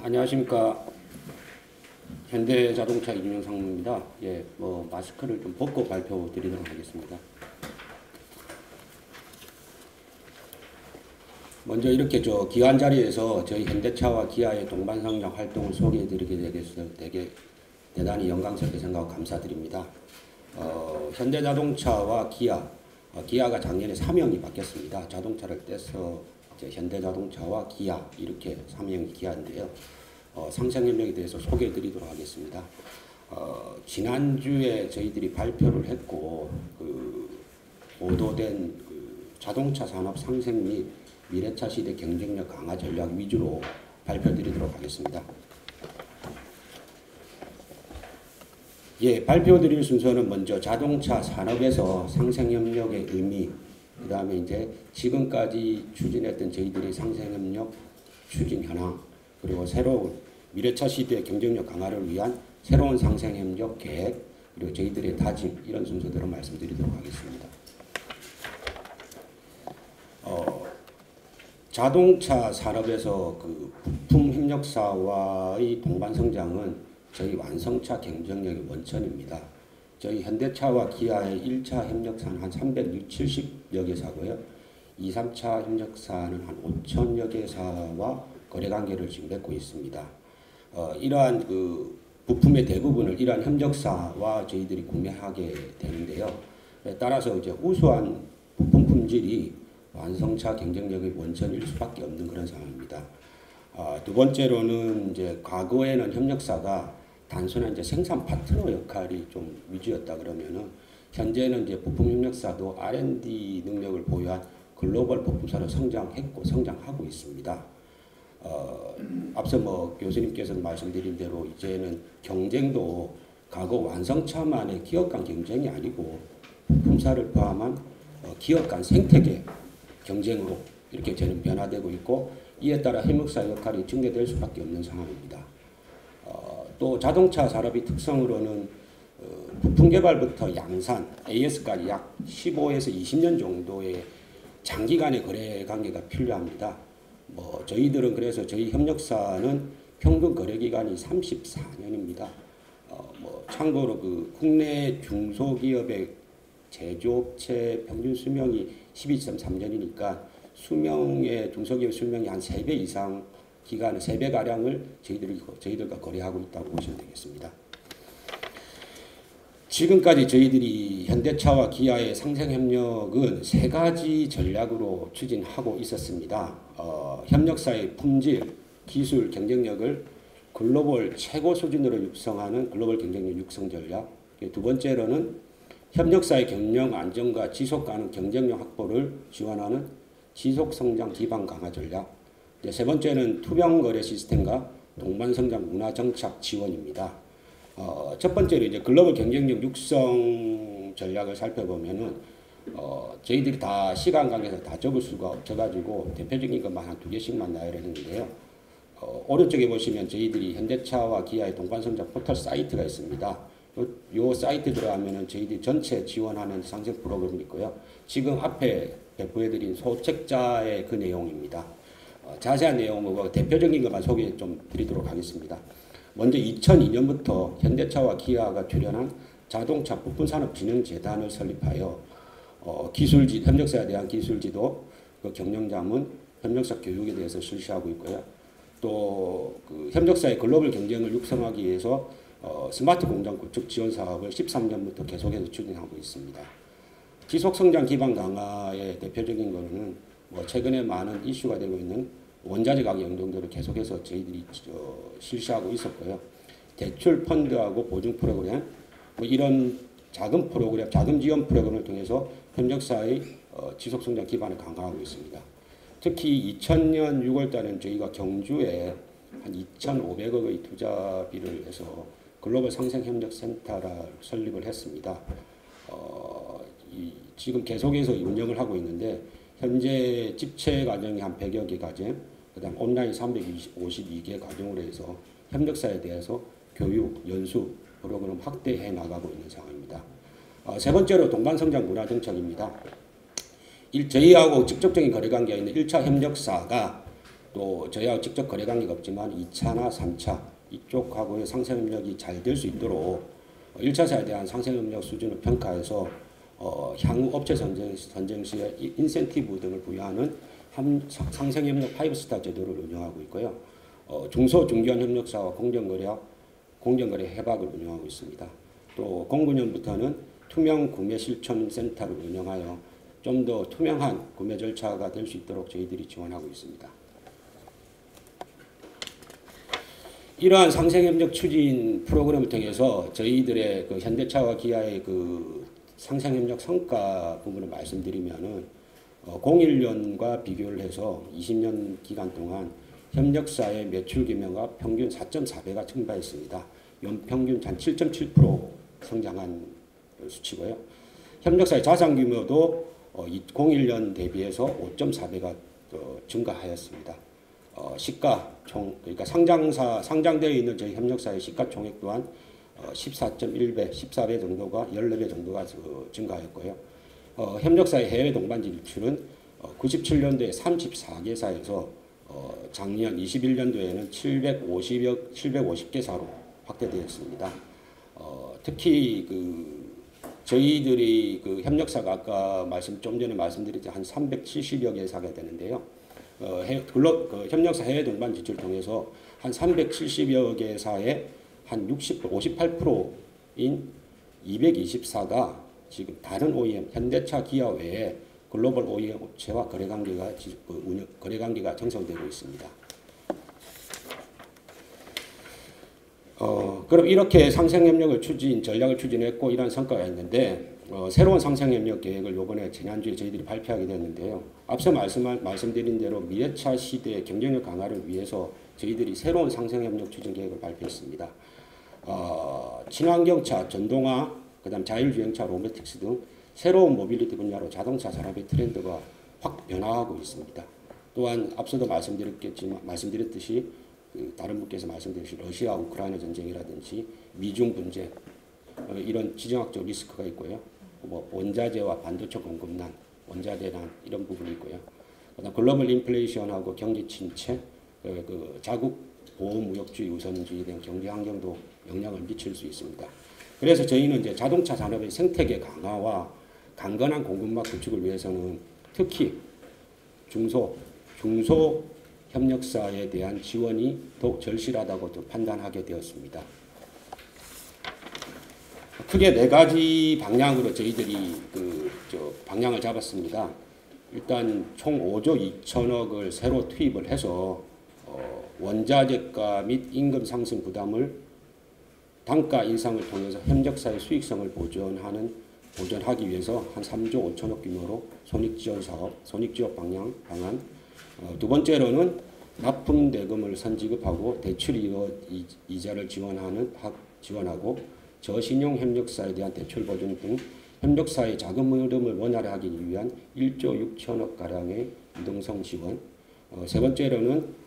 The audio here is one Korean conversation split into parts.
안녕하십니까. 현대자동차 이준영 상무입니다. 마스크를 좀 벗고 발표 드리도록 하겠습니다. 먼저 이렇게 귀한 자리에서 저희 현대차와 기아의 동반상장 활동을 소개해 드리게 되겠어 되게 대단히 영광스럽게 생각하고 감사드립니다. 현대자동차와 기아가 작년에 사명이 바뀌었습니다. 자동차를 떼서 현대자동차와 기아 이렇게 사명이 기아인데요. 상생협력에 대해서 소개해 드리도록 하겠습니다. 지난주에 저희들이 발표를 했고 보도된 자동차 산업 상생 및 미래차 시대 경쟁력 강화 전략 위주로 발표 드리도록 하겠습니다. 발표 드릴 순서는 먼저 자동차 산업에서 상생협력의 의미, 그 다음에 이제 지금까지 추진했던 저희들의 상생협력 추진 현황, 그리고 새로운 미래차 시대 경쟁력 강화를 위한 새로운 상생협력 계획, 그리고 저희들의 다짐, 이런 순서대로 말씀드리도록 하겠습니다. 자동차 산업에서 부품 협력사와의 동반 성장은 저희 완성차 경쟁력의 원천입니다. 저희 현대차와 기아의 1차 협력사는 한 370여 개사고요. 2, 3차 협력사는 한 5,000여 개사와 거래관계를 지금 맺고 있습니다. 이러한 부품의 대부분을 이러한 협력사와 저희들이 구매하게 되는데요. 따라서 이제 우수한 부품 품질이 완성차 경쟁력의 원천일 수밖에 없는 그런 상황입니다. 두 번째로는 이제 과거에는 협력사가 단순한 이제 생산 파트너 역할이 좀 위주였다 그러면은 현재는 이제 부품 협력사도 R&D 능력을 보유한 글로벌 부품사로 성장하고 있습니다. 앞서 교수님께서 말씀드린 대로 이제는 경쟁도 과거 완성차만의 기업 간 경쟁이 아니고 부품사를 포함한 기업 간 생태계 경쟁으로 이렇게 저는 변화되고 있고, 이에 따라 협력사 역할이 증대될 수밖에 없는 상황입니다. 또 자동차 산업의 특성으로는 부품 개발부터 양산, AS까지 약 15에서 20년 정도의 장기간의 거래 관계가 필요합니다. 저희들은 그래서 저희 협력사는 평균 거래 기간이 34년입니다. 참고로 국내 중소기업의 제조업체 평균 수명이 12.3년이니까 중소기업 수명이 한 3배 이상 기간을 3배가량을 저희들과 거래하고 있다고 보시면 되겠습니다. 지금까지 저희들이 현대차와 기아의 상생협력은 3가지 전략으로 추진하고 있었습니다. 협력사의 품질, 기술, 경쟁력을 글로벌 최고 수준으로 육성하는 글로벌 경쟁력 육성 전략. 두 번째로는 협력사의 경영 안정과 지속 가능 경쟁력 확보를 지원하는 지속 성장 기반 강화 전략. 세 번째는 투명 거래 시스템과 동반 성장 문화 정착 지원입니다. 첫 번째로 이제 글로벌 경쟁력 육성 전략을 살펴보면은 저희들이 다 시간 관계에서 다 적을 수가 없어가지고 대표적인 것만 한 2개씩만 나열했는데요. 오른쪽에 보시면 저희들이 현대차와 기아의 동반 성장 포털 사이트가 있습니다. 요 사이트 들어가면은 저희들이 전체 지원하는 상생 프로그램이 있고요. 지금 앞에 배포해드린 소책자의 그 내용입니다. 자세한 내용은 대표적인 것만 소개 좀 드리도록 하겠습니다. 먼저 2002년부터 현대차와 기아가 출연한 자동차 부품산업진흥재단을 설립하여 협력사에 대한 기술지도, 경영자문, 협력사 교육에 대해서 실시하고 있고요. 또 협력사의 글로벌 경쟁을 육성하기 위해서 스마트 공장 구축 지원 사업을 13년부터 계속해서 추진하고 있습니다. 지속성장 기반 강화의 대표적인 것은 최근에 많은 이슈가 되고 있는 원자재 가격 연동도를 계속해서 저희들이 실시하고 있었고요. 대출 펀드하고 보증 프로그램, 이런 자금 프로그램, 자금 지원 프로그램을 통해서 협력사의 지속성장 기반을 강화하고 있습니다. 특히 2000년 6월달에는 저희가 경주에 한 2,500억의 투자비를 해서 글로벌 상생협력센터를 설립을 했습니다. 지금 계속해서 운영을 하고 있는데 현재 집체 과정이 한 100여 개 과정, 그다음 온라인 352개 과정으로 해서 협력사에 대해서 교육, 연수 프로그램 확대해 나가고 있는 상황입니다. 세 번째로 동반성장 문화 정책입니다. 저희하고 직접적인 거래관계가 있는 1차 협력사가 또 저희하고 직접 거래 관계가 없지만 2차나 3차 이쪽하고의 상생협력이 잘 될 수 있도록 1차사에 대한 상생협력 수준을 평가해서 향후 업체 선정 시에 인센티브 등을 부여하는 상생협력 5스타 제도를 운영하고 있고요. 중소 중견 협력사와 공정거래 해박을 운영하고 있습니다. 또 09년부터는 투명 구매 실천 센터를 운영하여 좀 더 투명한 구매 절차가 될 수 있도록 저희들이 지원하고 있습니다. 이러한 상생협력 추진 프로그램을 통해서 저희들의 그 현대차와 기아의 그 상생협력 성과 부분을 말씀드리면은 01년과 비교를 해서 20년 기간 동안 협력사의 매출 규모가 평균 4.4배가 증가했습니다. 연평균 한 7.7% 성장한 수치고요. 협력사의 자산 규모도 01년 대비해서 5.4배가 증가하였습니다. 시가 그러니까 상장되어 있는 저희 협력사의 시가총액 또한 14.1배, 14배 정도가 14배 정도가 증가하였고요. 협력사의 해외 동반 진출은 97년도에 34개사에서 작년 21년도에는 750개사로 확대되었습니다. 특히 저희들이 협력사가 아까 좀 전에 말씀드렸듯이 한 370여 개사가 되는데요. 협력사 해외 동반 진출을 통해서 한 370여 개사의 한 58%인 224가 지금 다른 OEM, 현대차, 기아 외에 글로벌 OEM 업체와 거래 관계가 형성되고 있습니다. 그럼 이렇게 상생협력을 전략을 추진했고 이러한 성과가 있는데 새로운 상생협력 계획을 이번에 지난주에 저희들이 발표하게 됐는데요. 앞서 말씀드린 대로 미래차 시대의 경쟁력 강화를 위해서 저희들이 새로운 상생협력 추진 계획을 발표했습니다. 친환경차, 전동화, 그다음 자율주행차, 로보틱스 등 새로운 모빌리티 분야로 자동차 산업의 트렌드가 확 변화하고 있습니다. 또한 앞서도 말씀드렸듯이 다른 분께서 말씀드렸듯이 러시아 우크라이나 전쟁이라든지 미중 분쟁 이런 지정학적 리스크가 있고요. 원자재와 반도체 공급난, 원자재난 이런 부분이 있고요. 그다음 글로벌 인플레이션하고 경제 침체, 자국 보호무역주의 우선주의 등 경제 환경도 영향을 미칠 수 있습니다. 그래서 저희는 이제 자동차 산업의 생태계 강화와 강건한 공급망 구축을 위해서는 특히 중소 협력사에 대한 지원이 더욱 절실하다고 판단하게 되었습니다. 크게 4가지 방향으로 저희들이 방향을 잡았습니다. 일단 총 5조 2천억을 새로 투입을 해서 원자재가 및 임금 상승 부담을 단가 인상을 통해서 협력사의 수익성을 보존하기 위해서 한 3조 5천억 규모로 손익지원 방안. 두 번째로는 납품 대금을 선지급하고 대출 이자를 지원하고 저신용 협력사에 대한 대출 보증 등 협력사의 자금 흐름을 원활하게 위한 1조 6천억 가량의 유동성 지원. 세 번째로는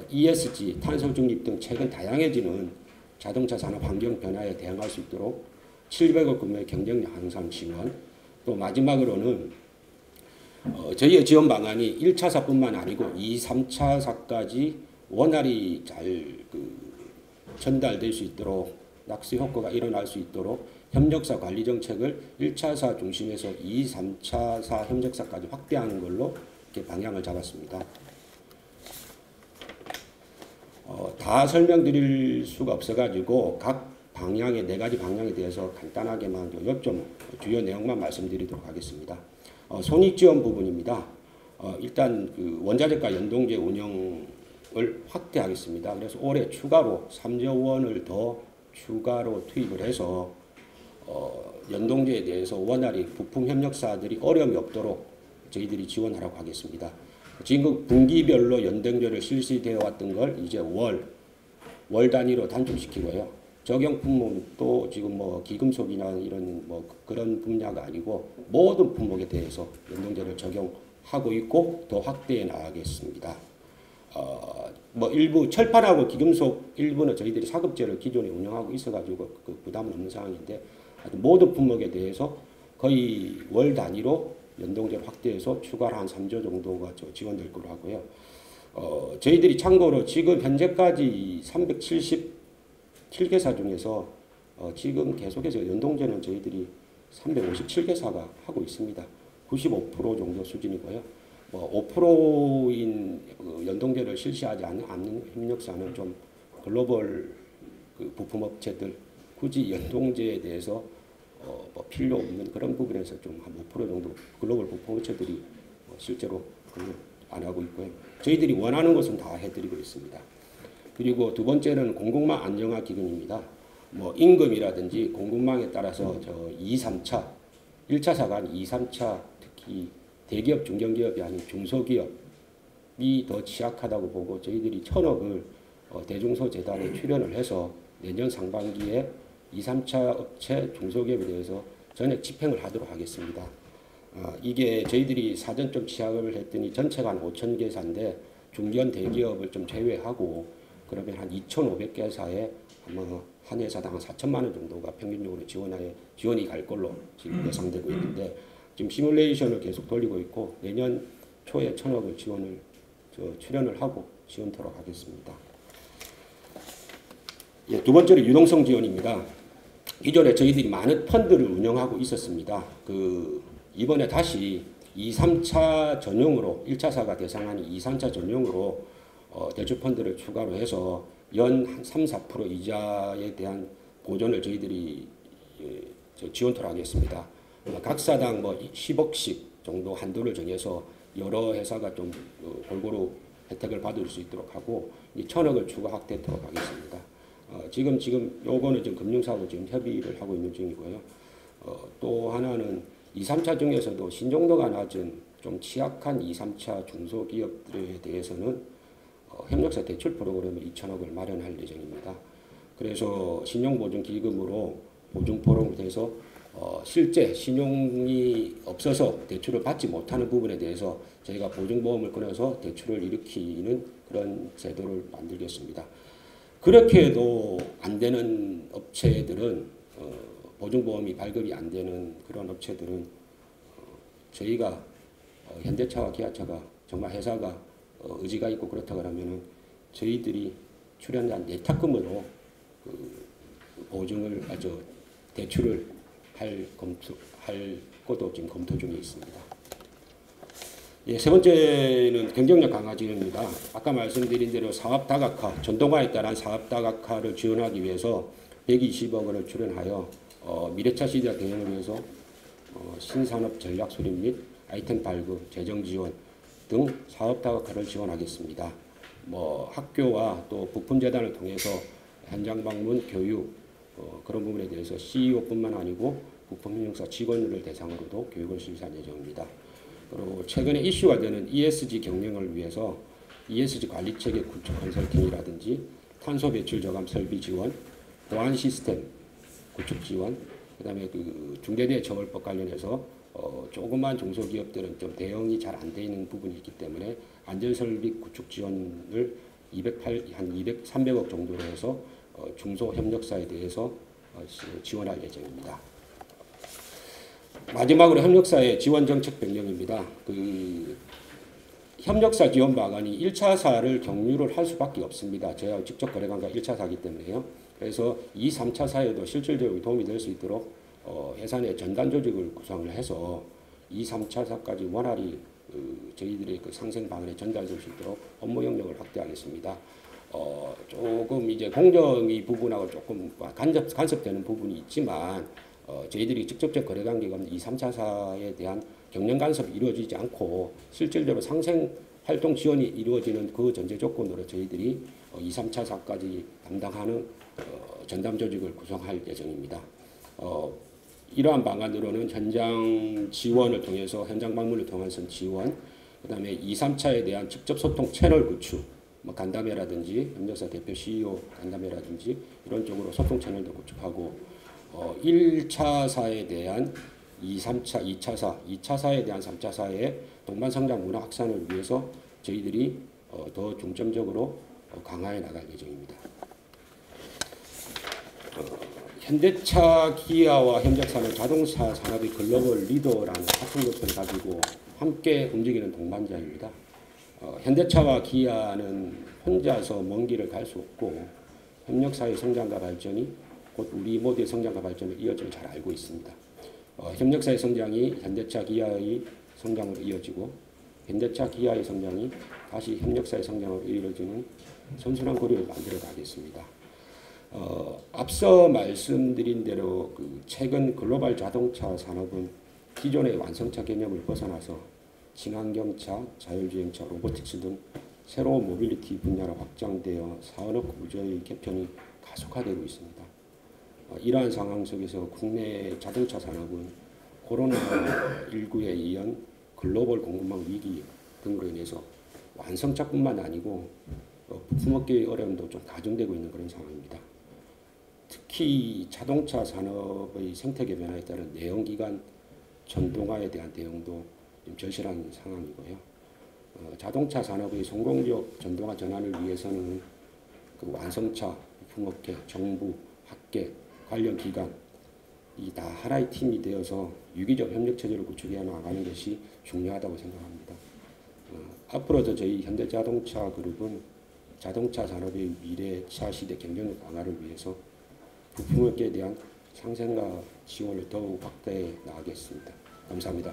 ESG, 탄소 중립 등 최근 다양해지는 자동차 산업 환경 변화에 대응할 수 있도록 700억 규모의 경쟁력 향상 지원. 또 마지막으로는 저희의 지원 방안이 1차사뿐만 아니고 2, 3차사까지 원활히 잘 전달될 수 있도록 낙수 효과가 일어날 수 있도록 협력사 관리 정책을 1차사 중심에서 2, 3차사 협력사까지 확대하는 걸로 이렇게 방향을 잡았습니다. 다 설명드릴 수가 없어가지고 각 방향의 4가지 방향에 대해서 간단하게만 좀 주요 내용만 말씀드리도록 하겠습니다. 손익지원 부분입니다. 일단 원자재가 연동제 운영을 확대하겠습니다. 그래서 올해 추가로 3조 원을 더 추가로 투입을 해서 연동제에 대해서 원활히 부품 협력사들이 어려움이 없도록 저희들이 지원하라고 하겠습니다. 지금 분기별로 연동제를 실시되어 왔던 걸 이제 월 단위로 단축시키고요. 적용 품목도 지금 기금속이나 이런 그런 분야가 아니고 모든 품목에 대해서 연동제를 적용하고 있고 더 확대해 나가겠습니다. 일부 철판하고 기금속 일부는 저희들이 사급제를 기존에 운영하고 있어가지고 부담은 없는 상황인데 모든 품목에 대해서 거의 월 단위로 연동제를 확대해서 추가로 한 3조 정도가 지원될 거로 하고요. 저희들이 참고로 지금 현재까지 377개사 중에서 지금 계속해서 연동제는 저희들이 357개사가 하고 있습니다. 95% 정도 수준이고요. 5%인 연동제를 실시하지 않는 협력사는 좀 글로벌 부품업체들 굳이 연동제에 대해서 필요 없는 그런 부분에서 좀 한 5% 정도 글로벌 부품업체들이 실제로 안 하고 있고요. 저희들이 원하는 것은 다 해드리고 있습니다. 그리고 두 번째는 공급망 안정화 기금입니다. 임금이라든지 공급망에 따라서 2, 3차, 1차사가 아닌 2, 3차 특히 대기업, 중견기업이 아닌 중소기업이 더 취약하다고 보고 저희들이 1,000억을 대중소재단에 출연을 해서 내년 상반기에 2, 3차 업체 중소기업에 대해서 전액 집행을 하도록 하겠습니다. 이게 저희들이 사전 좀 취합을 했더니 전체가 한 5,000개사인데 중견 대기업을 좀 제외하고 그러면 한 2,500개사에 아마 한 회사당 한 4천만 원 정도가 평균적으로 지원이 갈 걸로 지금 예상되고 있는데 지금 시뮬레이션을 계속 돌리고 있고 내년 초에 1,000억을 출연을 하고 지원토록 하겠습니다. 예, 두 번째로 유동성 지원입니다. 기존에 저희들이 많은 펀드를 운영하고 있었습니다. 이번에 다시 2, 3차 전용으로 1차사가 대상하는 2, 3차 전용으로 대출 펀드를 추가로 해서 연 한 3, 4% 이자에 대한 보존을 저희들이 지원토록 하겠습니다. 각 사당 10억씩 정도 한도를 정해서 여러 회사가 좀 골고루 혜택을 받을 수 있도록 하고 1,000억을 추가 확대토록 하겠습니다. 지금 요거는 지금 금융사하고 지금 협의를 하고 있는 중이고요. 또 하나는 2, 3차 중에서도 신용도가 낮은 좀 취약한 2, 3차 중소기업들에 대해서는 협력사 대출 프로그램을 2,000억을 마련할 예정입니다. 그래서 신용보증기금으로 보증 프로그램을 통해서 실제 신용이 없어서 대출을 받지 못하는 부분에 대해서 저희가 보증보험을 끊어서 대출을 일으키는 그런 제도를 만들겠습니다. 그렇게 해도 안 되는 업체들은 보증보험이 발급이 안 되는 그런 업체들은 저희가 현대차와 기아차가 정말 회사가 의지가 있고 그렇다고 하면은 저희들이 출연한 예탁금으로 보증을 대출을 할 것도 지금 검토 중에 있습니다. 예, 세 번째는 경쟁력 강화 지원입니다. 아까 말씀드린 대로 사업 다각화, 전동화에 따른 사업 다각화를 지원하기 위해서 120억 원을 출연하여 미래차 시대 대응을 위해서 신산업 전략 수립 및 아이템 발급, 재정 지원 등 사업 다각화를 지원하겠습니다. 학교와 또 부품재단을 통해서 현장 방문, 교육 그런 부분에 대해서 CEO뿐만 아니고 부품협력사 직원을 대상으로도 교육을 실시할 예정입니다. 그리고 최근에 이슈가 되는 ESG 경영을 위해서 ESG 관리체계 구축 컨설팅이라든지 탄소 배출 저감 설비 지원, 보안 시스템 구축 지원, 그다음에 중대재해처벌법 관련해서 조그만 중소기업들은 좀 대응이 잘 안 돼 있는 부분이 있기 때문에 안전설비 구축 지원을 300억 정도로 해서 중소협력사에 대해서 지원할 예정입니다. 마지막으로 협력사의 지원정책 변경입니다. 협력사 지원 방안이 1차사를 경유를 할 수밖에 없습니다. 제가 직접 거래관계가 1차사이기 때문에요. 그래서 2, 3차사에도 실질적으로 도움이 될 수 있도록 회사 내 전담 조직을 구성을 해서 2, 3차사까지 원활히 저희들의 상생 방안에 전달될 수 있도록 업무 영역을 확대하겠습니다. 조금 이제 공정위 부분하고 조금 간섭되는 부분이 있지만 저희들이 직접적 거래관계가 없는 2, 3차사에 대한 경영 간섭이 이루어지지 않고 실질적으로 상생 활동 지원이 이루어지는 그 전제 조건으로 저희들이 2, 3차사까지 담당하는 전담 조직을 구성할 예정입니다. 이러한 방안으로는 현장 지원을 통해서 현장 방문을 통해서 지원, 그다음에 2, 3차에 대한 직접 소통 채널 구축, 간담회라든지 협력사 대표 CEO 간담회라든지 이런 쪽으로 소통 채널도 구축하고 1차사에 대한 2, 3차, 2차사, 2차사에 대한 3차사의 동반성장 문화 확산을 위해서 저희들이 더 중점적으로 강화해 나갈 예정입니다. 현대차, 기아와 협력사는 자동차 산업의 글로벌 리더라는 같은 것을 가지고 함께 움직이는 동반자입니다. 현대차와 기아는 혼자서 먼 길을 갈 수 없고 협력사의 성장과 발전이 곧 우리 모두의 성장과 발전을 이어질 잘 알고 있습니다. 협력사의 성장이 현대차 기아의 성장으로 이어지고 현대차 기아의 성장이 다시 협력사의 성장으로 이어지는 선순환 고리를 만들어 가겠습니다. 앞서 말씀드린 대로 최근 글로벌 자동차 산업은 기존의 완성차 개념을 벗어나서 친환경차, 자율주행차, 로보틱스 등 새로운 모빌리티 분야로 확장되어 산업 구조의 개편이 가속화되고 있습니다. 이러한 상황 속에서 국내 자동차 산업은 코로나19에 이은 글로벌 공급망 위기 등으로 인해서 완성차뿐만 아니고 부품업계의 어려움도 좀 가중되고 있는 그런 상황입니다. 특히 자동차 산업의 생태계 변화에 따른 내연기관 전동화에 대한 대응도 좀 절실한 상황이고요. 자동차 산업의 성공적 전동화 전환을 위해서는 완성차, 부품업계, 정부, 학계, 관련 기관 이 다 하나의 팀이 되어서 유기적 협력 체제를 구축해 나가는 것이 중요하다고 생각합니다. 앞으로도 저희 현대자동차 그룹은 자동차 산업의 미래 차시대 경쟁력 강화를 위해서 부품업계에 대한 상생과 지원을 더욱 확대해 나가겠습니다. 감사합니다.